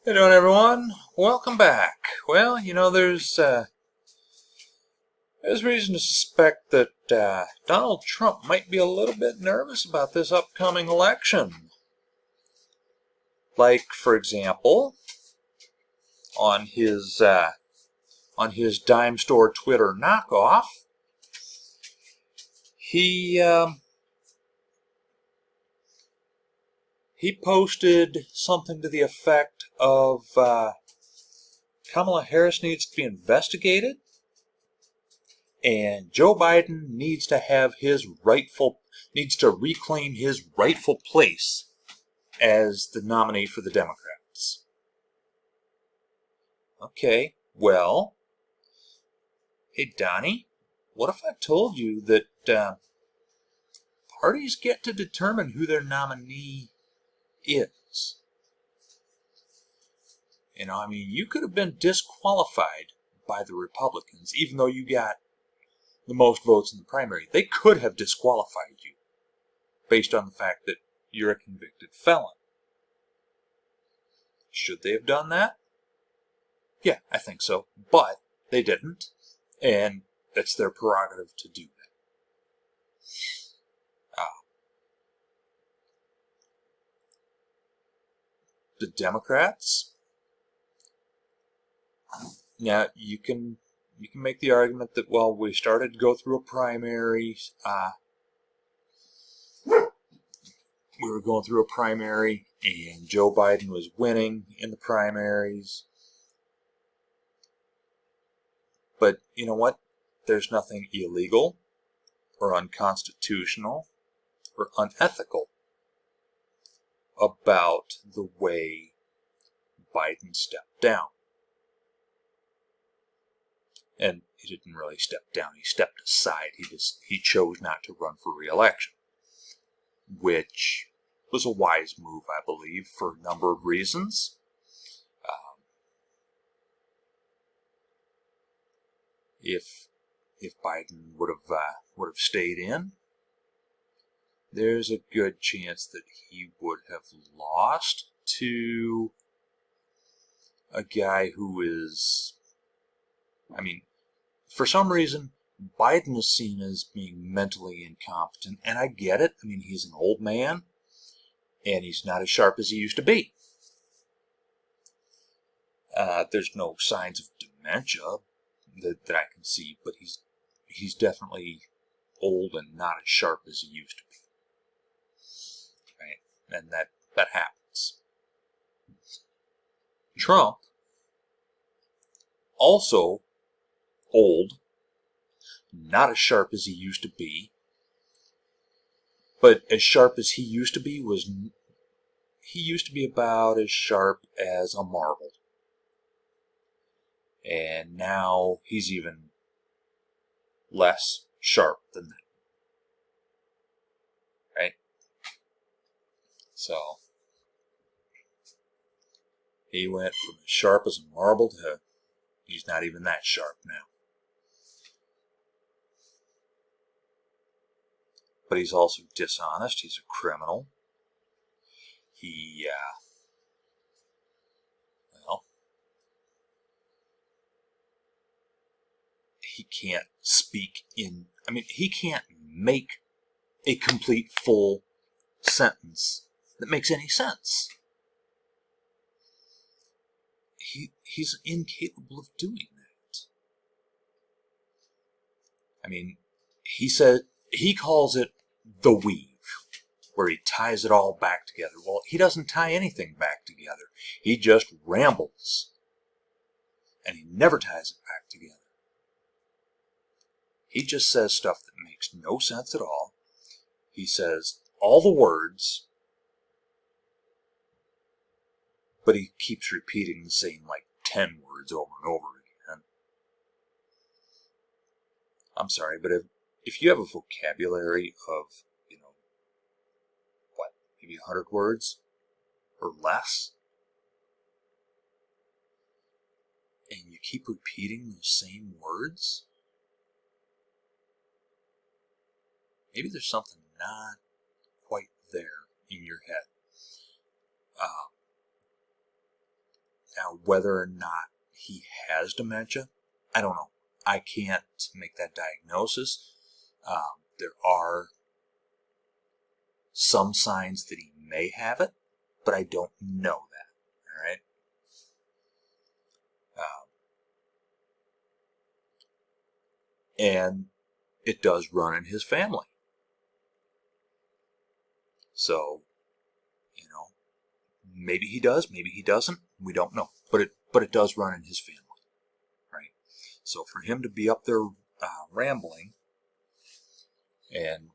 Hey doing, everyone? Welcome back. Well, there's reason to suspect that Donald Trump might be a little bit nervous about this upcoming election. Like, for example, on his dime store Twitter knockoff, he he posted something to the effect of Kamala Harris needs to be investigated. And Joe Biden needs to reclaim his rightful place as the nominee for the Democrats. Okay, well, hey Donnie, what if I told you that parties get to determine who their nominee is? You could have been disqualified by the Republicans, even though you got the most votes in the primary. They could have disqualified you based on the fact that you're a convicted felon. Should they have done that? Yeah, I think so. But they didn't, and it's their prerogative to do that. The Democrats, now you can make the argument that, well, we started to go through a primary. We were going through a primary, and Joe Biden was winning in the primaries. But you know what? There's nothing illegal or unconstitutional or unethical about the way Biden stepped down. And he didn't really step down, he stepped aside. He chose not to run for re-election, which was a wise move, I believe, for a number of reasons. If Biden would have stayed in, there's a good chance that he would have lost to a guy who is, for some reason, Biden is seen as being mentally incompetent, and I get it. He's an old man, and he's not as sharp as he used to be. There's no signs of dementia that I can see, but he's definitely old and not as sharp as he used to be. Right? And that happens. Trump, also old, not as sharp as he used to be, but as sharp as he used to be he used to be about as sharp as a marble. And now he's even less sharp than that. Right? So he went from as sharp as a marble to he's not even that sharp now. But he's also dishonest. He's a criminal. He can't speak he can't make a complete full sentence that makes any sense. He's incapable of doing that. He calls it the weave, where he ties it all back together. Well, he doesn't tie anything back together. He just rambles, and he never ties it back together. He just says stuff that makes no sense at all. He says all the words, but he keeps repeating the same 10 words over and over again. I'm sorry, but if you have a vocabulary of, maybe 100 words or less, and you keep repeating those same words, maybe there's something not quite there in your head. Now, whether or not he has dementia, I don't know. I can't make that diagnosis. There are some signs that he may have it, but I don't know that. All right. And it does run in his family. So, maybe he does, maybe he doesn't. We don't know, but it does run in his family, right? So for him to be up there rambling, and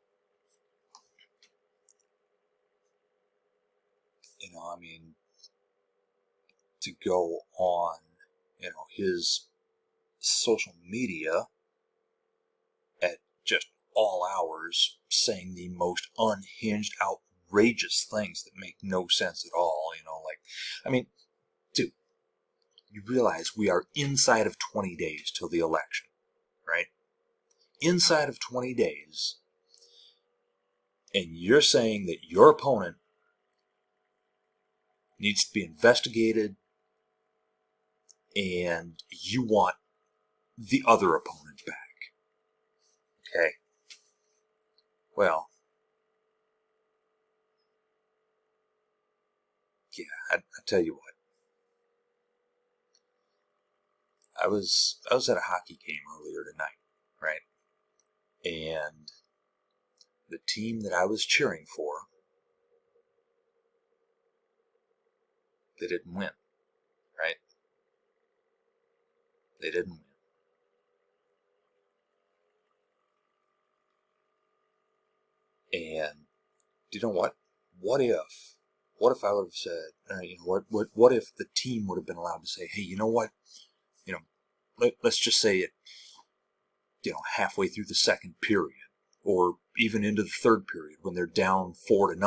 I mean, to go on, his social media at just all hours, saying the most unhinged, outrageous things that make no sense at all. I mean, dude, you realize we are inside of 20 days till the election, right? Inside of 20 days, and you're saying that your opponent needs to be investigated, and you want the other opponent back. Okay? Well, yeah, I tell you what. I was at a hockey game earlier tonight, right? And the team that I was cheering for, they didn't win, right? They didn't win. And you know what? What if I would have said, what if the team would have been allowed to say, hey, you know what? Let's just say it, halfway through the second period, or even into the third period when they're down 4-0.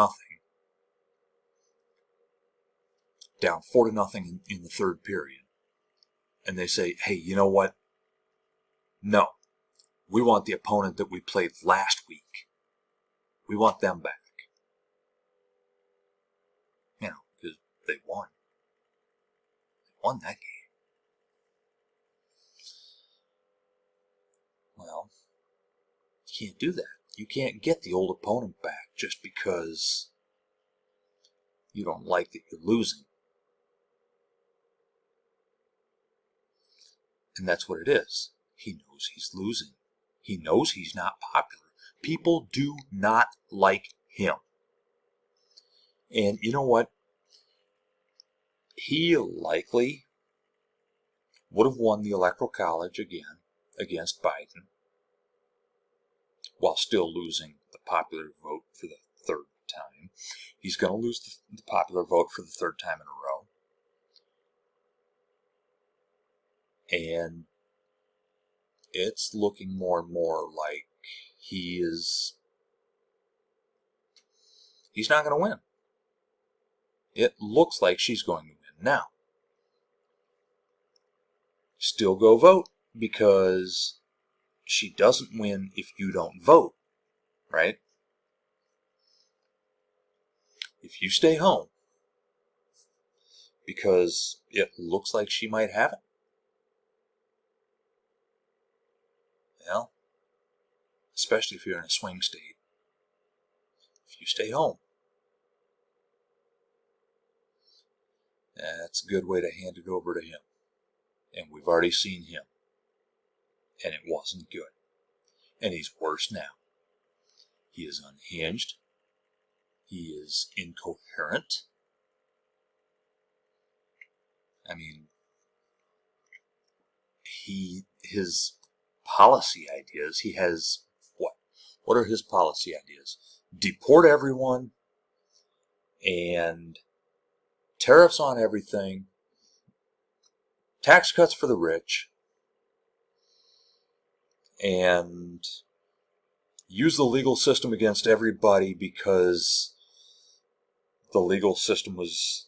Down 4-0 in the third period. And they say, hey, you know what? No. We want the opponent that we played last week. We want them back. Because they won. They won that game. Well, you can't do that. You can't get the old opponent back just because you don't like that you're losing. And that's what it is. He knows he's losing. He knows he's not popular. People do not like him. And you know what? He likely would have won the Electoral College again against Biden while still losing the popular vote for the third time. He's going to lose the popular vote for the third time in a row. And it's looking more and more like he's not going to win. It looks like she's going to win. Now, still go vote, because she doesn't win if you don't vote, right? If you stay home, because it looks like she might have it, well, especially if you're in a swing state, if you stay home, that's a good way to hand it over to him. And we've already seen him, and it wasn't good. And he's worse now. He is unhinged. He is incoherent. I mean, his policy ideas, he has what? What are his policy ideas? Deport everyone, and tariffs on everything, tax cuts for the rich, and use the legal system against everybody because the legal system was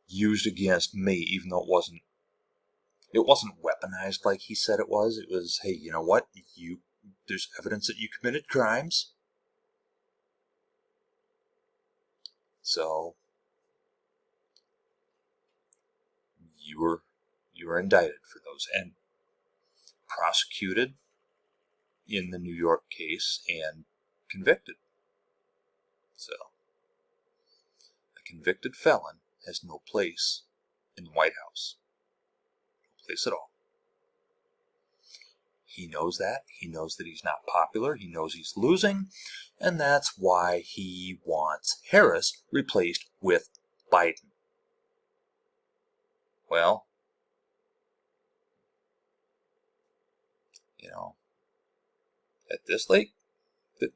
used against me, even though it wasn't weaponized like he said it was. It was, hey, you know what? There's evidence that you committed crimes. So you were indicted for those and prosecuted in the New York case and convicted. So, a convicted felon has no place in the White House. No place at all. He knows that. He knows that he's not popular. He knows he's losing. And that's why he wants Harris replaced with Biden. Well, at this late in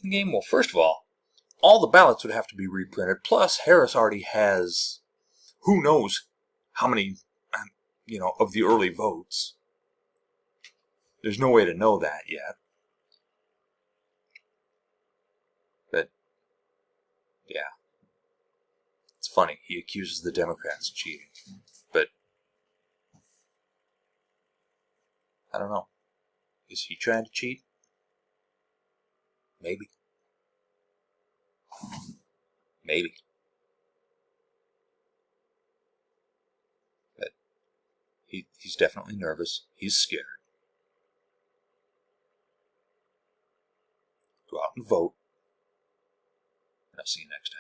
the game, well, first of all the ballots would have to be reprinted. Plus, Harris already has who knows how many, of the early votes. There's no way to know that yet. But, yeah. It's funny. He accuses the Democrats of cheating. But, I don't know. Is he trying to cheat? Maybe. Maybe. But he's definitely nervous. He's scared. Go out and vote. And I'll see you next time.